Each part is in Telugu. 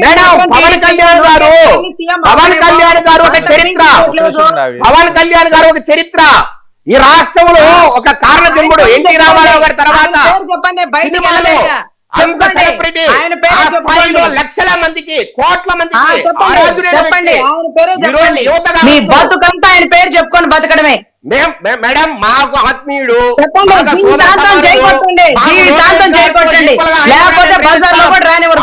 మేడం పవన్ కళ్యాణ్ గారు ఒక చరిత్ర, పవన్ కళ్యాణ్ గారు ఒక చరిత్ర. ఈ రాష్ట్రంలో ఒక కారణ జన్ముడు ఎన్టీ రామారావు గారి తర్వాత సెలబ్రిటీ ఆ స్థాయిలో లక్షల మందికి కోట్ల మందికి మీ బతుకంతా ఆయన పేరు చెప్పుకొని బతకడమే. మేడం మాకు ఆత్మీయుడు, జీవితాంతం చేయకొట్టండి, లేకపోతే బజార్లో కూడా రానివ్వరు.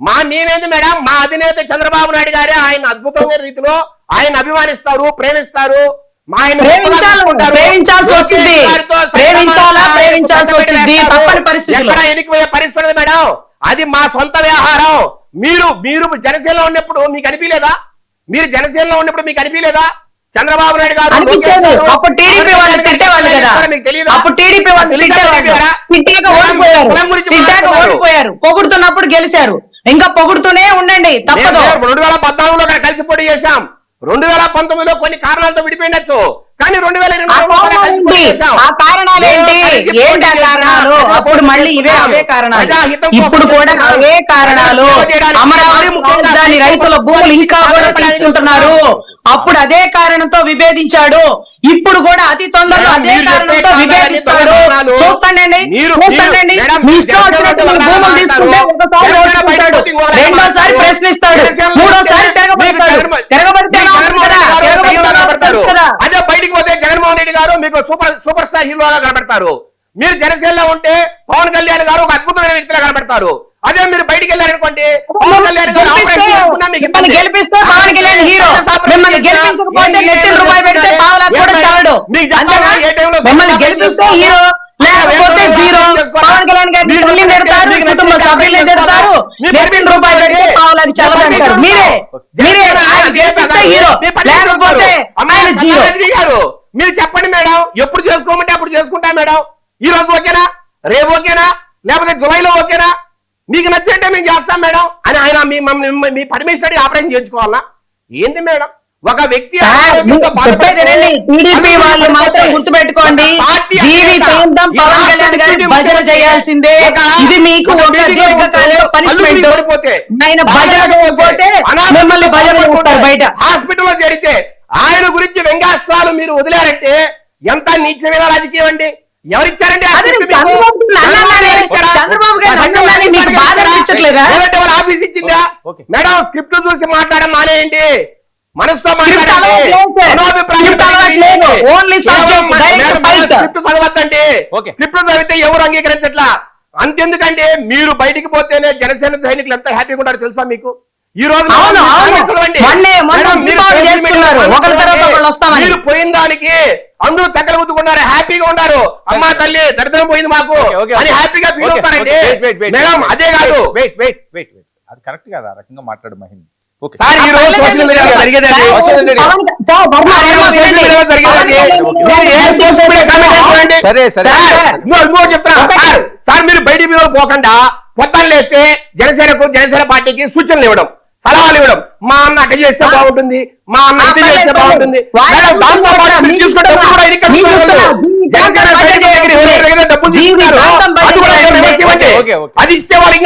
మా మేమేంది మేడం, మా అధినేత చంద్రబాబు నాయుడు గారే ఆయన అద్భుతమైన రీతిలో ఆయన అభిమానిస్తారు, ప్రేమిస్తారు. ప్రేమించాల్సి వచ్చింది, తప్పని పరిస్థితి ఎనికిపోయే పరిస్థితి మేడం. అది మా సొంత వ్యవహారం. మీరు జనసేనలో ఉన్నప్పుడు మీకు అనిపించలేదా? మీరు జనసేనలో ఉన్నప్పుడు మీకు అనిపించలేదా? చంద్రబాబు నాయుడు గారు అప్పుడు టీడీపీ వాళ్ళు తిట్టేవాళ్ళు కదా, అప్పుడు టీడీపీ వాళ్ళు ఓడిపోయారు, పొగుడుతున్నప్పుడు గెలిచారు, ఇంకా పొగుడుతూనే ఉండండి తప్పదు. 2014లో కలిసి పోటీ చేశాం, 2019లో కొన్ని కారణాలతో విడిపోయినచ్చు, కానీ 2022 ఆ కారణాలు ఏంటి? ఏంటి ఆ కారణాలు? అప్పుడు మళ్ళీ అవే కారణాలు, ఇప్పుడు కూడా అవే కారణాలు. అమరావతి రాజధాని రైతుల భూములు ఇంకా కూడా తీసుకుంటున్నారు. అప్పుడు అదే కారణంతో విభేదించాడు, ఇప్పుడు కూడా అతి తొందరలో అదే కారణంతో విభేదిస్తాడు. చూస్తాండి, మీ ఇష్టం వచ్చినట్టు మీ భూములు తీసుకుంటే ఒకసారి ఓడిపోతాడు, రెండోసారి ప్రశ్నిస్తాడు, మూడోసారి తిరగబడతాడు. అదే బయటికి పోతే జగన్మోహన్ రెడ్డి గారు మీకు సూపర్ స్టార్ హీరోగా కనబడతారు. మీరు జనసేనలో ఉంటే పవన్ కళ్యాణ్ గారు ఒక అద్భుతమైన వ్యక్తిగా కనబడతారు. అదే మీరు బయటికి వెళ్ళారనుకోండి, పవన్ కళ్యాణ్ గారు గెలిపిస్తే పవన్ కళ్యాణ్ హీరో, మిమ్మల్ని గెలిపించకపోతే నెత్తిన రూపాయి పెడితే పావలా కూడా చాలడు. మిమ్మల్ని గెలిపిస్తే హీరో, లేకపోతే జీరో. పవన్ కళ్యాణ్ గారిని తల్లి పెడతారు, కుటుంబ సభ్యుల్ని పెడతారు, నెత్తిన రూపాయి పెడితే పావలాకి చల్లదంటారు. మీరే ఆయన గెలిపిస్తే హీరో, లేకపోతే ఆయన జీరో. మీరు చెప్పండి మేడం, ఎప్పుడు చేసుకోమంటే అప్పుడు చేసుకుంటా మేడం. ఈ రోజు ఓకేనా, రేపు ఓకేనా, లేకపోతే జులైలో ఓకేనా, మీకు నచ్చేటే మేము చేస్తాం మేడం అని ఆయన మీ పర్మిషన్ అడిగి ఆపరేషన్ చేయించుకోవాలా ఏంది మేడం? ఒక వ్యక్తి టీడీపీ వాళ్ళు మాత్రం గుర్తుపెట్టుకోండి, జీవితాంతం పవన్ కళ్యాణ్ గారి భజన చేయాల్సిందే. ఇది మీకు ఒక దీర్ఘకాలిక పనిష్మెంట్. ఆయన భజన చేయకపోతే మిమ్మల్ని భజన చేస్తారు బయట. హాస్పిటల్లో చేరితే ఆయన గురించి వ్యంగ్యాస్త్రాలు మీరు వదిలేరంటే ఎంత నీచమైన రాజకీయం అండి. ఎవరిచ్చారండి? చంద్రబాబు గారు బాధ అనిపించట్లేదా? ఆఫీస్ ఇచ్చిందా మేడం? స్క్రిప్ట్ చూసి మాట్లాడడం మానేయండి, మనసుతో మాట్లాడండి. స్క్రిప్ట్ చదవద్దండి, స్క్రిప్ట్ చదివితే ఎవరు అంగీకరించట్లా. అంతెందుకంటే మీరు బయటికి పోతేనే జనసేన సైనికులు ఎంత హ్యాపీగా ఉంటారో తెలుసా మీకు? ఈ రోజు మీరు పోయిన దానికి అందరూ చక్కలు గుద్దుకున్నారు, హ్యాపీగా ఉన్నారు. అమ్మా తల్లి దరిద్రం పోయింది మాకు అని హ్యాపీగా ఫీల్ అవుతారండి మేడం. అదే కాదు, అది కరెక్ట్ కాదు ఆ రకంగా మాట్లాడు మహిళ. సార్ ఈ రోజు సోషల్ మీడియాలో జరిగేదండి, సార్ మీరు బయటికి పోకుండా పొద్దున్న లేస్తే జనసేన పార్టీకి సూచనలు ఇవ్వడం, సలహాలు ఇవ్వడం. మా అన్న అట్ట చేస్తే బాగుంటుంది, మా అన్న ఇది చేస్తే బాగుంటుంది. దాంతో పాటు అది ఇస్తే వాళ్ళకి